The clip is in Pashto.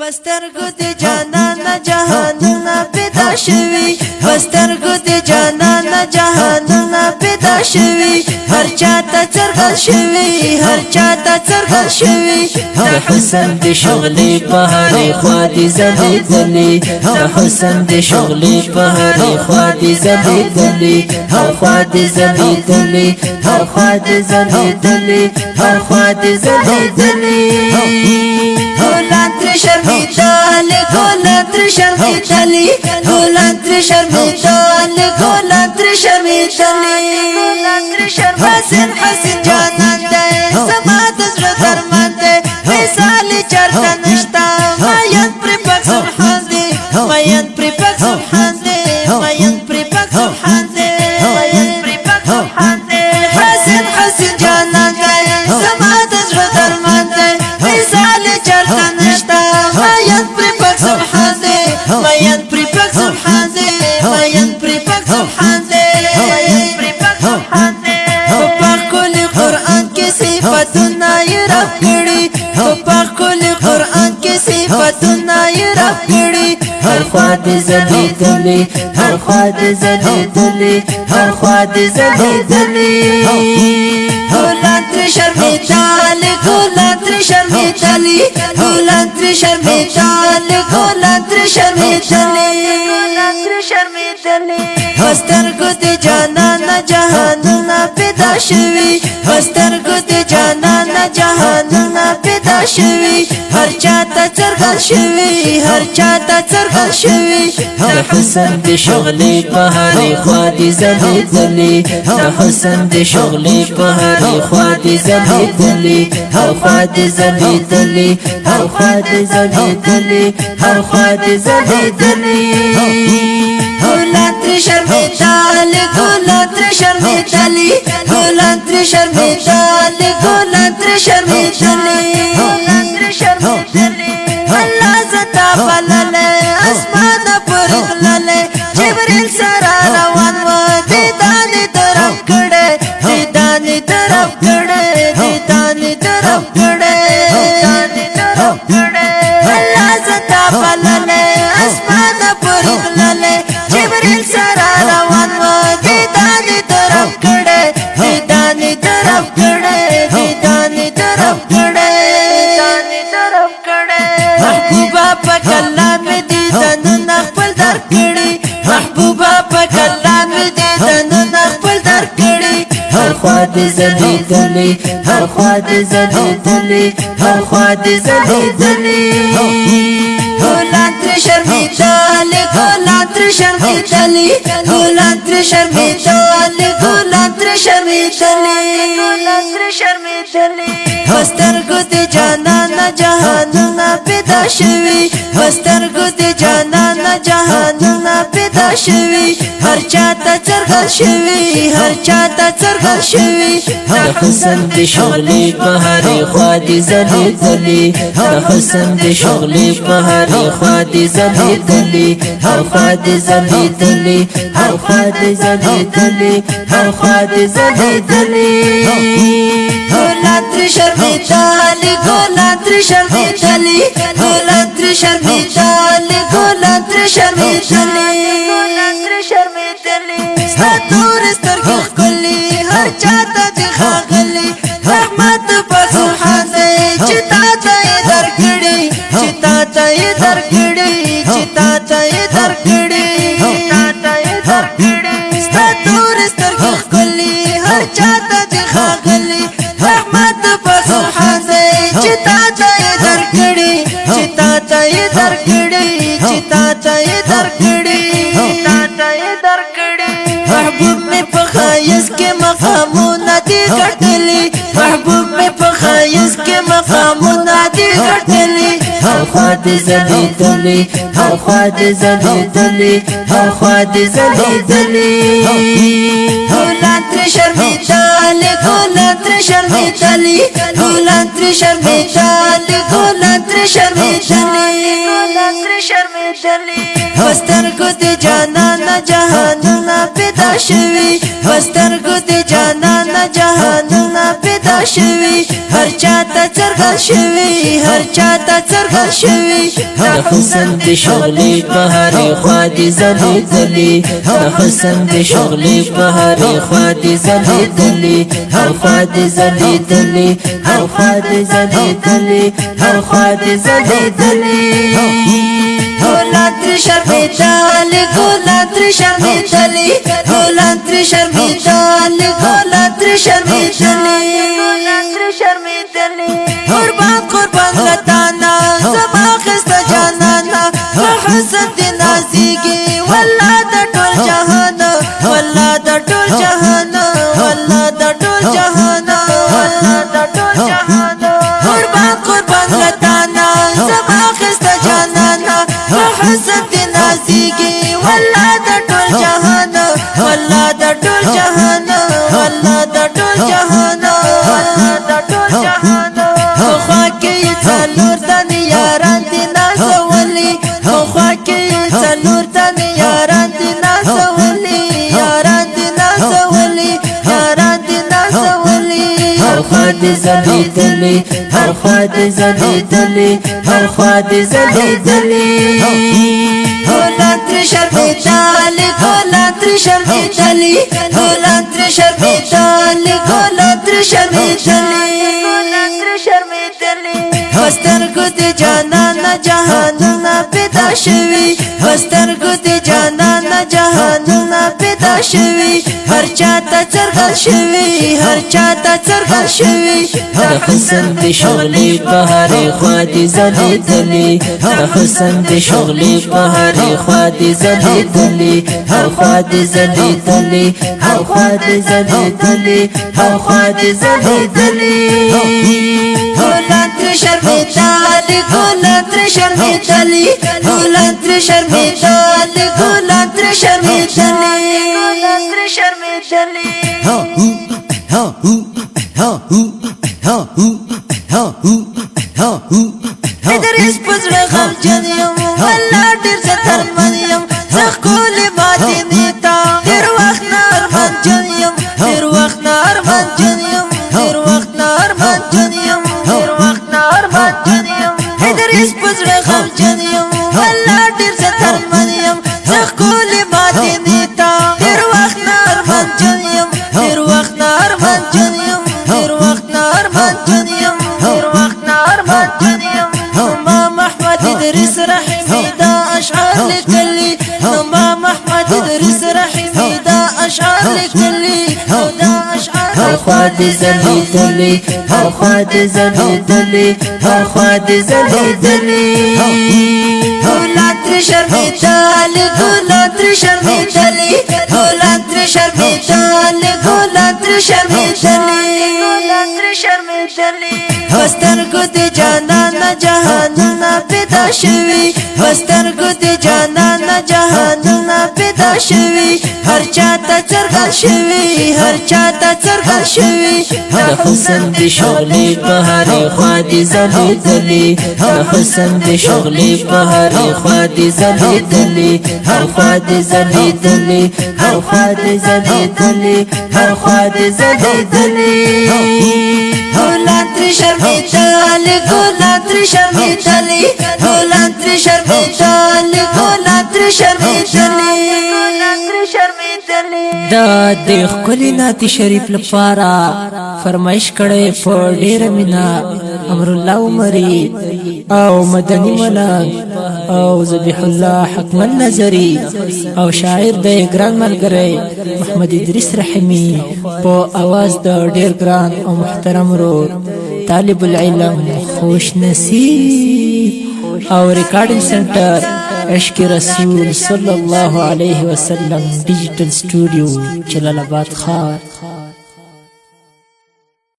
پسترګو د جانان جهانونه پیدا شوي پسترګو د جانان جهانونه پیدا شوي هر چاته څرګل شوي هر چاته څرګل شوي د حسن د شغلې په هرې خوا دې ځلېدلې د حسن د شغلې په هرې خوا دې ځلېدلې هر خوا دې ځلېدلې هر خوا دې ځلېدلې هر خوا دې ځلېدلې ګلان تر شرمیدلې ګلان تر شرمیدلې ګلان تر شرمیدلې ګلان تر شرمیدلې حسن حسن جانان دې زما د زړه درمان دې مثال چرته نشتا ماین پر پاک سبحان دې ماین پر پاک سبحان دې ماین پر پاک سبحان دې ماین پر پاک سبحان دې حسن حسن جانان دې زما د زړه درمان دې مثال چرته نشتا ماین پر پاک سبحان دې ماین پر پاک سبحان دې ماین پر پاک سبحان دې ماین پر پاک سبحان دې په کل قرآن کې صفاتونه یې راکړي په کل قرآن کې صفاتونه یې راکړي هر خوا دې ځلېدلې هر خوا دې ځلېدلې هر خوا دې ځلېدلې ګلان تر شرمیدلې ګلان تر شرمیدلې ګلان تر شرمیدلې ګلان تر شرمیدلې پسترګو د جانان جهانونه پیدا شوي پسترګو د جانان جهانونه پیدا شوي هر چاته څرګل شوي هر چاته څرګل شوي د حسن د شغلې په هرې خوا دې ځلېدلې د حسن د شغلې په هرې خوا دې ځلېدلې هر خوا دې ځلېدلې هر خوا دې ځلېدلې هر خوا دې ځلېدلې ګلان تر شرمیدلې ګلان تر شرمیدلې ګلان تر شرمیدلې ګلان تر شرمیدلې الله زتا بللې اسمان پر غللې جبريل سره روان و دې دانې طرف کړه دې دانې طرف کړه دې دانې طرف کړه دانې طرف کړه الله زتا بللې اسمان پر غللې جبريل سره روان و دې دانې طرف کړه دې دانې طرف کړه دې دانې طرف کړه دانې طرف کړه محبوبا په کلام دې دنه خپل در کړي محبوبا په کلام دې دنه خپل در کړي هر خوا دې ځلېدلې هر خوا دې ځلېدلې هر خوا دې ځلېدلې ګلان تر شرمیدلې ګلان تر شرمیدلې ګلان تر شرمیدلې ګلان تر شرمیدلې پسترګو د جانان جهانونه پیدا شوي پسترګو د جانان جهانونه پیدا شوي هر چاته څرګل شوي هر چاته څرګل شوي د حسن د شغلې په هرې خوا دې ځلېدلې د حسن د شغلې په هرې خوا دې ځلېدلې هر خوا دې ځلېدلې هر خوا دې ځلېدلې هر خوا دې ځلېدلې ګلان تر شرمیدلې ګلان تر شرمیدلې ګلان تر شرمیدلې ګلان تر شرمیدلې ستا تور سترګې ښکلې هر چاته دې ښاغلي رحمت په سبحان دې چې تا ته یې درکړي چې تا ته یې درکړي چې تا ته یې درکړي تا ته یې درکړي ستا تور سترګې ښکلې هر چاته دې ښاغلي رحمت په سبحان دې چې تا ته یې درکړي چې تا ته یې درکړي چې تا ته یې درکړي تا ته یې درکړي محبوب مې په ښایست کې مقامونه دې ګټلي محبوب مې په ښایست کې مقامونه دې ګټلي هر خوا دې ځلېدلې هر خوا دې ځلېدلې هر خوا دې ځلېدلې ګلان تر شرمیدلې ګلان تر شرمیدلې ګلان تر شرمیدلې ګلان تر شرمیدلې پسترګو د جانان جهانونه پیدا شوي پسترګو د جانان جهانونه پیدا شوی هر چاته څرګند شوی هر چاته څرګند شوی د حسن د شغلې په هرې خوا دې ځلېدلې د حسن د شغلې په هرې خوا دې ځلېدلې هر خوا دې ځلېدلې هر خوا دې ځلېدلې هر خوا دې ځلېدلې ګلان تر شرمېدلې ګلان تر شرمېدلې ګلان تر شرمېدلې ګلان تر شرمېدلې قربان قربان لتانا زما خسته جانانا په حسن دې نازېږي والله د ټول جهان والله د ټول جهان والله د ټول جهان والله د ټول جهان قربان قربان لتانا زما خسته جانانا په حسن دې نازېږي والله د ټول جهان والله د ټول جهان والله د ټول جهان والله د ټول جهان خوا کې څلور تنې یاران دي نازولي خوا کې څلور تنې یاران دي نازولي یاران دي نازولي یاران دي نازولي هر خوا دې ځلېدلې هر خوا دې ځلېدلې هر خوا دې ځلېدلې ګلان تر شرمېدلې ګلان تر شرمېدلې ګلان تر شرمېدلې ګلان تر شرمېدلې وسترګو دې جانانه جهانونه پیدا شوي وسترګو دې جانانه جهانونه پیدا شوي هر چاته څرګند شوي هر چاته څرګند شوي د حسن د شغلې په هرې خوا دې ځلېدلې د حسن د شغلې په هرې خوا دې ځلېدلې هر خوا دې ځلېدلې هر خوا دې ځلېدلې هر خوا دې ځلېدلې ګلان تر شرمېدلې ګلان تر شرمېدلې ګلان تر شرمېدلې ګلان تر شرمېدلې ادریس پزړه غمجن یم والله ډېر زه درمن یم زه ښکلې ماتې نیتا ډېر وخت نه ارمانجن یم ډېر وخت نه ارمانجن یم ډېر وخت نه ارمانجن یم ډېر وخت نه ارمانجن یم ادریس پزړه غمجن یم والله ډېر زه درمن یم زه ښکلې ماتې نیتا ډېر وخت نه ارمانجن یم ډېر وخت نه ارمانجن یم ډېر وخت نه ارمانجن یم ډېر وخت نه ارمانجن یم امام احمد ادریس رحیمی دا اشعار لیکلي امام احمد ادریس رحیمی دا اشعار لیکلي دا اشعار هر خوا دې ځلېدلې هر خوا دې ځلېدلې هر خوا دې ځلېدلې ګلان تر شرمېدلې ګلان تر شرمېدلې ګلان تر شرمېدلې ګلان تر شرمېدلې وسترګو دې جانانه جهانونه پیدا شوي وسترګو دې جانانه جهانونه پیدا شوي هر چاته څرګند شوي هر چاته څرګند شوي د حسن د شغلې په هرې خوا دې ځلېدلې د حسن د شغلې په هرې خوا دې ځلېدلې هر خوا دې ځلېدلې هر خوا دې ځلېدلې هر خوا دې ځلېدلې ګلان تر شرمېدلې ګلان تر شرمېدلې ګلان تر شرمېدلې ګلان تر شرمېدلې دا د ښکلي نعت شریف لپاره فرمایش کړی په ډېره مینه امر الله عمري او مدني ملنګ او ذبیح الله حکمن نظري او شاعر د ګران ملګری محمد ادریس رحیمی په اواز د ډېر ګران او محترم ورور طالب العلم خوش نصیب او ریکارډینګ سنټر عشق رسول صلی الله علیه وسلم ډیجیټل سټوډیو جلال آباد ښار